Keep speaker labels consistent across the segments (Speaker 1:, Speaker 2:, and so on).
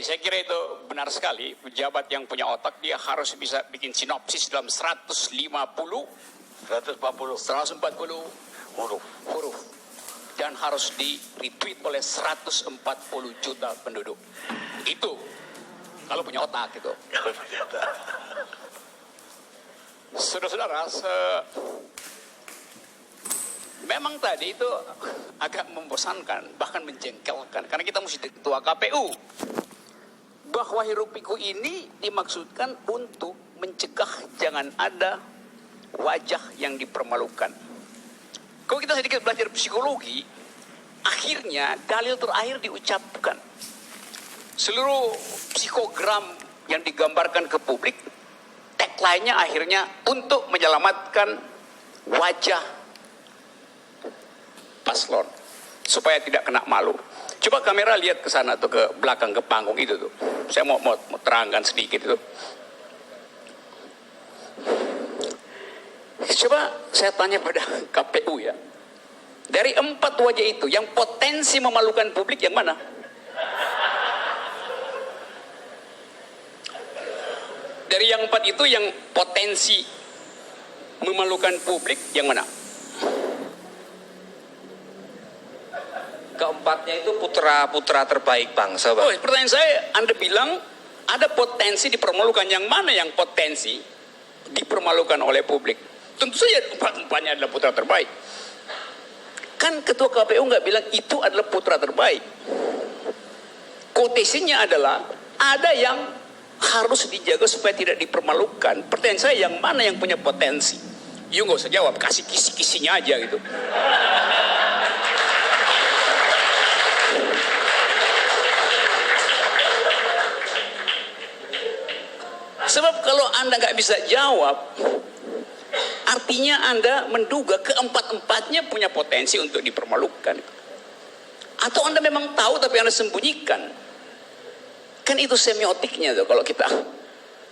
Speaker 1: saya kira itu benar sekali. Pejabat yang punya otak dia harus bisa bikin sinopsis dalam 140 huruf dan harus di retweet oleh 140 juta penduduk. Itu kalau punya otak itu. Saudara-saudara, memang tadi itu agak membosankan, bahkan menjengkelkan, karena kita mesti ketua KPU. Bahwa hiruk pikuk ini dimaksudkan untuk mencegah jangan ada wajah yang dipermalukan. Kalau kita sedikit belajar psikologi, akhirnya dalil terakhir diucapkan. Seluruh psikogram yang digambarkan ke publik, tagline-nya akhirnya untuk menyelamatkan wajah paslon supaya tidak kena malu. Coba kamera lihat ke sana tuh, ke belakang, ke panggung itu tuh. Saya mau terangkan sedikit itu. Coba saya tanya pada KPU ya. Dari 4 wajah itu, yang potensi memalukan publik yang mana? Dari yang 4 itu, yang potensi memalukan publik yang mana?
Speaker 2: Keempatnya itu putra-putra terbaik bangsa, Bang.
Speaker 1: Oh, pertanyaan saya, Anda bilang ada potensi dipermalukan. Yang mana yang potensi dipermalukan oleh publik? Tentu saja empat-empatnya adalah putra terbaik. Kan ketua KPU nggak bilang itu adalah putra terbaik. Quotation-nya adalah ada yang harus dijaga supaya tidak dipermalukan. Pertanyaan saya, yang mana yang punya potensi? You nggak usah jawab, kasih kisi-kisinya aja gitu. Sebab kalau Anda nggak bisa jawab, artinya Anda menduga keempat-empatnya punya potensi untuk dipermalukan. Atau Anda memang tahu tapi Anda sembunyikan. Kan itu semiotiknya tuh kalau kita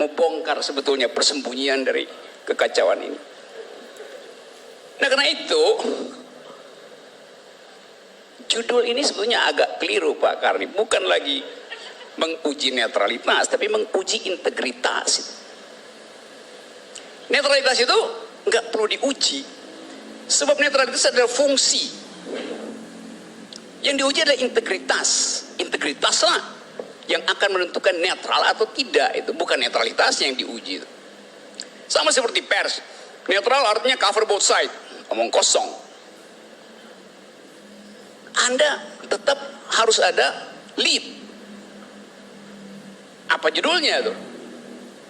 Speaker 1: mau bongkar sebetulnya persembunyian dari kekacauan ini. Nah, karena itu judul ini sebetulnya agak keliru, Pak Karni. Bukan lagi menguji netralitas, tapi menguji integritas. Netralitas itu nggak perlu diuji, sebab netralitas adalah fungsi. Yang diuji adalah integritas. Integritaslah yang akan menentukan netral atau tidak. Itu bukan netralitas yang diuji. Sama seperti pers. Netral artinya cover both side, omong kosong. Anda tetap harus ada lead. Apa judulnya tuh?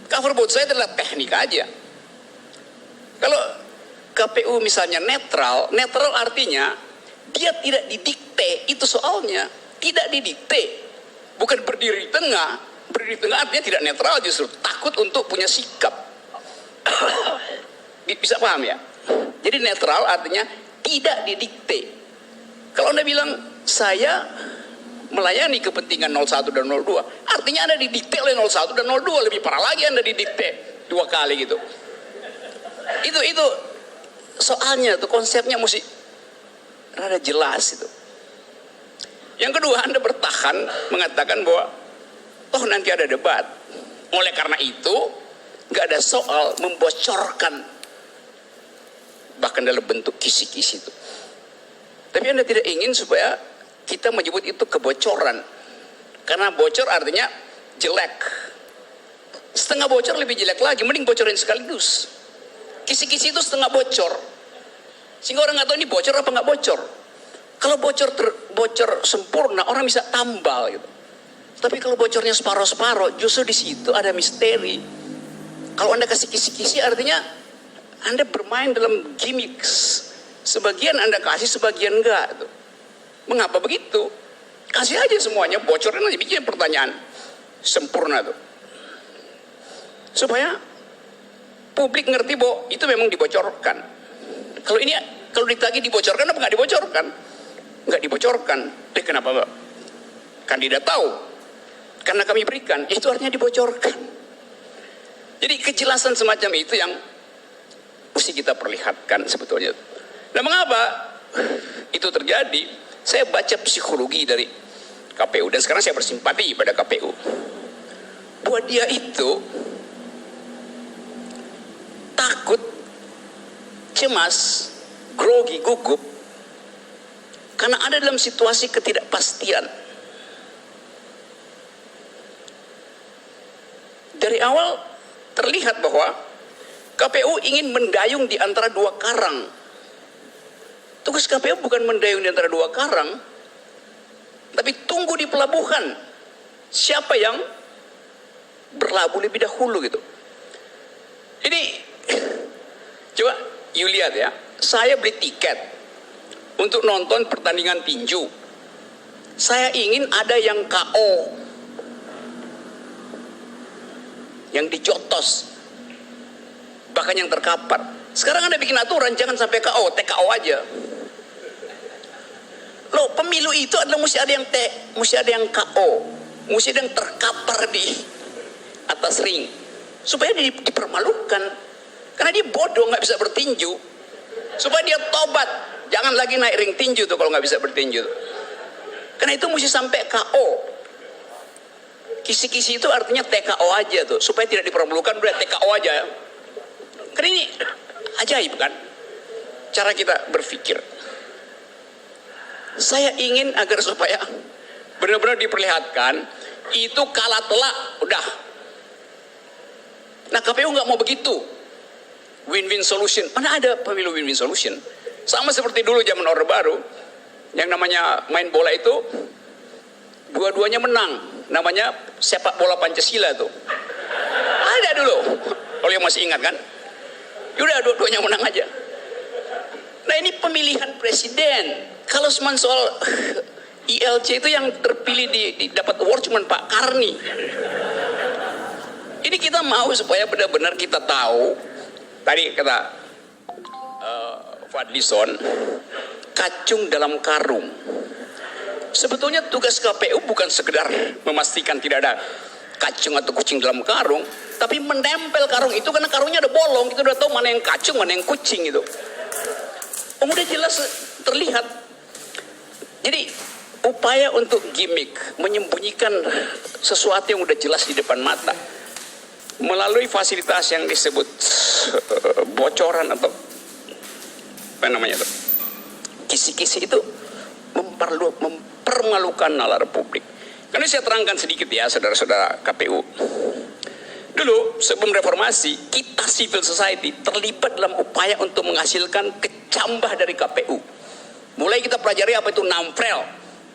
Speaker 1: Cover both side adalah teknik aja. Kalau KPU misalnya netral artinya dia tidak didikte, itu soalnya. Tidak didikte. Bukan berdiri di tengah. Berdiri di tengah artinya tidak netral, justru takut untuk punya sikap. Bisa paham ya? Jadi netral artinya tidak didikte. Kalau Anda bilang saya melayani kepentingan 01 dan 02, artinya Anda didikte oleh 01 dan 02. Lebih parah lagi Anda didikte 2 kali gitu. Itu soalnya tuh, konsepnya mesti rada jelas itu. Yang kedua, Anda bertahan mengatakan bahwa toh nanti ada debat. Oleh karena itu nggak ada soal membocorkan, bahkan dalam bentuk kisi-kisi itu. Tapi Anda tidak ingin supaya kita menyebut itu kebocoran. Karena bocor artinya jelek. Setengah bocor lebih jelek lagi, mending bocorin sekaligus. Kisi-kisi itu setengah bocor. Sehingga orang nggak tahu ini bocor apa nggak bocor. Kalau bocor sempurna, orang bisa tambal gitu. Tapi kalau bocornya separoh-separoh, justru di situ ada misteri. Kalau Anda kasih kisi-kisi artinya Anda bermain dalam gimmicks. Sebagian Anda kasih, sebagian enggak tuh. Mengapa begitu? Kasih aja semuanya, bocorin aja, bikin pertanyaan sempurna tuh. Supaya publik ngerti bahwa itu memang dibocorkan. Kalau ditagih dibocorkan apa nggak dibocorkan? Nggak dibocorkan. Kenapa Mbak? Kandidat tahu. Karena kami berikan, itu artinya dibocorkan. Jadi kejelasan semacam itu yang mesti kita perlihatkan sebetulnya. Nah, mengapa itu terjadi? Saya baca psikologi dari KPU, dan sekarang saya bersimpati pada KPU, bahwa dia itu takut, cemas, grogi, gugup karena ada dalam situasi ketidakpastian. Dari awal terlihat bahwa KPU ingin mendayung di antara dua karang. Tugas KPU bukan mendayung di antara dua karang, tapi tunggu di pelabuhan. Siapa yang berlabuh lebih dahulu gitu. Jadi coba you lihat ya, saya beli tiket untuk nonton pertandingan tinju. Saya ingin ada yang KO, yang dijotos, bahkan yang terkapar. Sekarang Anda bikin aturan jangan sampai KO, TKO aja. Loh, pemilu itu adalah mesti ada yang KO, mesti ada yang terkapar di atas ring, supaya dia dipermalukan, karena dia bodoh nggak bisa bertinju, supaya dia tobat, jangan lagi naik ring tinju tuh kalau nggak bisa bertinju. Karena itu mesti sampai KO. Kisi-kisi itu artinya TKO aja tuh, supaya tidak dipermalukan, udah TKO aja. Karena ini ajaib kan, cara kita berpikir. Saya ingin agar supaya benar-benar diperlihatkan itu kalah telak, udah. Nah, KPU nggak mau begitu. Win-win solution. Mana ada pemilu win-win solution? Sama seperti dulu zaman Orde Baru, yang namanya main bola itu dua-duanya menang. Namanya sepak bola Pancasila tuh. Ada dulu. Kalau yang masih ingat kan? Udah dua-duanya menang aja. Nah, ini pemilihan presiden. Kalau cuma soal ILC itu yang terpilih dapat award cuma Pak Karni. Ini kita mau supaya benar-benar kita tahu. Tadi kata Fadlison, kacung dalam karung. Sebetulnya tugas KPU bukan sekedar memastikan tidak ada kacung atau kucing dalam karung, tapi menempel karung itu, karena karungnya ada bolong, kita udah tahu mana yang kacung, mana yang kucing itu. Udah jelas terlihat. Jadi upaya untuk gimmick, menyembunyikan sesuatu yang udah jelas di depan mata melalui fasilitas yang disebut bocoran atau apa namanya itu, kisi-kisi itu mempermalukan nalar publik. Karena saya terangkan sedikit ya saudara-saudara KPU. Dulu sebelum reformasi, kita civil society terlibat dalam upaya untuk menghasilkan kecambah dari KPU. Mulai kita pelajari apa itu NAMPREL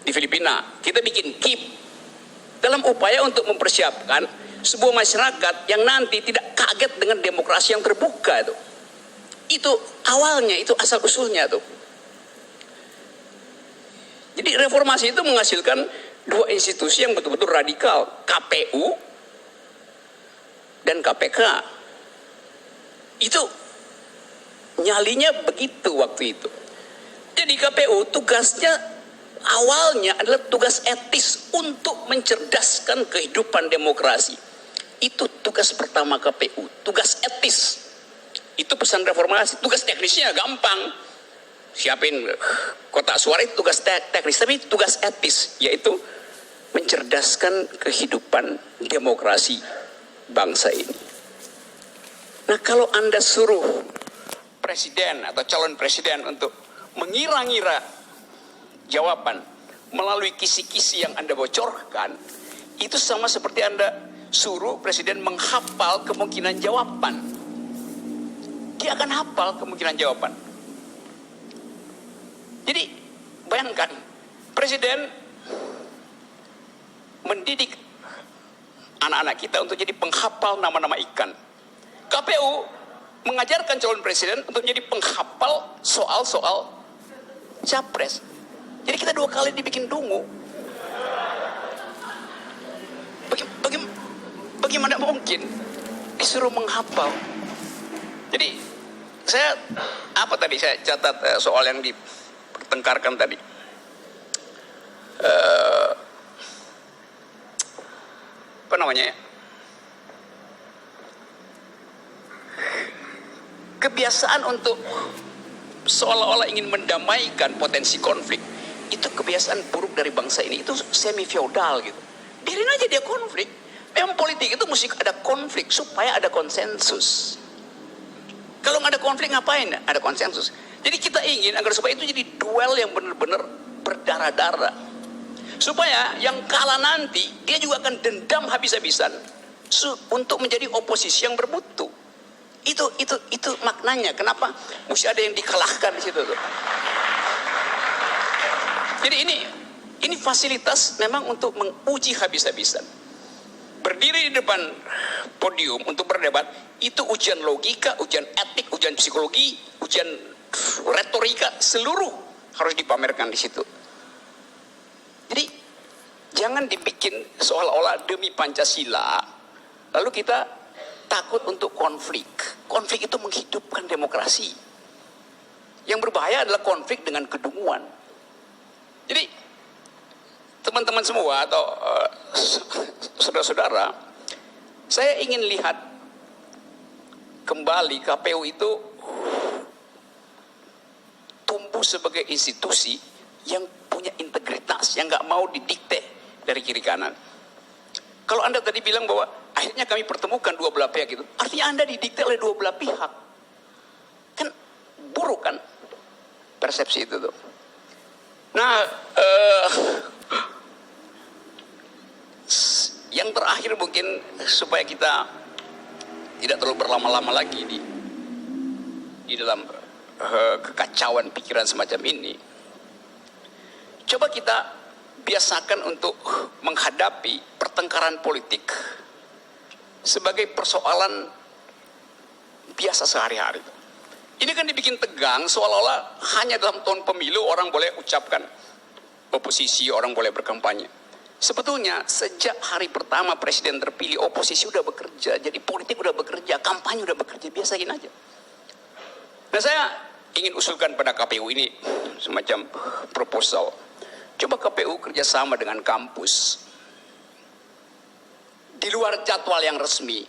Speaker 1: di Filipina. Kita bikin KIP dalam upaya untuk mempersiapkan sebuah masyarakat yang nanti tidak kaget dengan demokrasi yang terbuka itu. Itu awalnya, itu asal usulnya tuh. Jadi reformasi itu menghasilkan dua institusi yang betul-betul radikal, KPU dan KPK. Itu nyalinya begitu waktu itu. Jadi KPU tugasnya awalnya adalah tugas etis untuk mencerdaskan kehidupan demokrasi. Itu tugas pertama KPU, tugas etis. Itu pesan reformasi. Tugas teknisnya gampang, siapin kotak suara itu tugas teknis, tapi tugas etis yaitu mencerdaskan kehidupan demokrasi bangsa ini. Nah, kalau Anda suruh presiden atau calon presiden untuk mengira-ngira jawaban melalui kisi-kisi yang Anda bocorkan, itu sama seperti Anda suruh presiden menghafal kemungkinan jawaban. Dia akan hafal kemungkinan jawaban. Jadi bayangkan, presiden mendidik anak-anak kita untuk jadi penghafal nama-nama ikan. KPU mengajarkan calon presiden untuk jadi penghafal soal-soal capres. Jadi kita dua kali dibikin dungu. Bagaimana mungkin disuruh menghafal? Jadi saya catat soal yang dipertengkarkan tadi. Apa namanya ya? Kebiasaan untuk seolah-olah ingin mendamaikan potensi konflik. itu kebiasaan buruk dari bangsa ini, itu semi feodal gitu. Biarin aja dia konflik. Memang politik itu mesti ada konflik supaya ada konsensus. Kalau nggak ada konflik ngapain? Ada konsensus. Jadi kita ingin agar supaya itu jadi duel yang benar-benar berdarah-darah. Supaya yang kalah nanti dia juga akan dendam habis-habisan untuk menjadi oposisi yang bermutu. Itu maknanya. Kenapa mesti ada yang dikalahkan di situ tuh. Jadi ini fasilitas memang untuk menguji habis-habisan. Berdiri di depan podium untuk berdebat, itu ujian logika, ujian etik, ujian psikologi, ujian retorika, seluruh harus dipamerkan di situ. Jadi jangan dibikin seolah-olah demi Pancasila, lalu kita takut untuk konflik. Konflik itu menghidupkan demokrasi. Yang berbahaya adalah konflik dengan kedunguan. Jadi teman-teman semua atau saudara-saudara, saya ingin lihat kembali KPU itu tumbuh sebagai institusi yang punya integritas, yang nggak mau didikte dari kiri kanan. Kalau Anda tadi bilang bahwa akhirnya kami pertemukan dua belah pihak itu, artinya Anda didikte oleh dua belah pihak. Kan buruk kan persepsi itu tuh. Nah, yang terakhir mungkin supaya kita tidak terlalu berlama-lama lagi di dalam kekacauan pikiran semacam ini. Coba kita biasakan untuk menghadapi pertengkaran politik sebagai persoalan biasa sehari-hari. Ini kan dibikin tegang seolah-olah hanya dalam tahun pemilu orang boleh ucapkan oposisi, orang boleh berkampanye. Sebetulnya sejak hari pertama presiden terpilih, oposisi udah bekerja, jadi politik udah bekerja, kampanye udah bekerja, biasain aja. Nah, saya ingin usulkan pada KPU ini semacam proposal. Coba KPU kerjasama dengan kampus di luar jadwal yang resmi,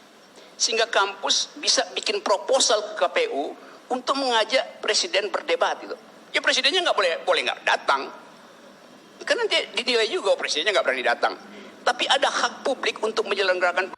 Speaker 1: sehingga kampus bisa bikin proposal ke KPU untuk mengajak presiden berdebat itu. Ya presidennya nggak boleh nggak datang. Karena nanti dinilai juga presidennya nggak berani datang. Tapi ada hak publik untuk menyelenggarakan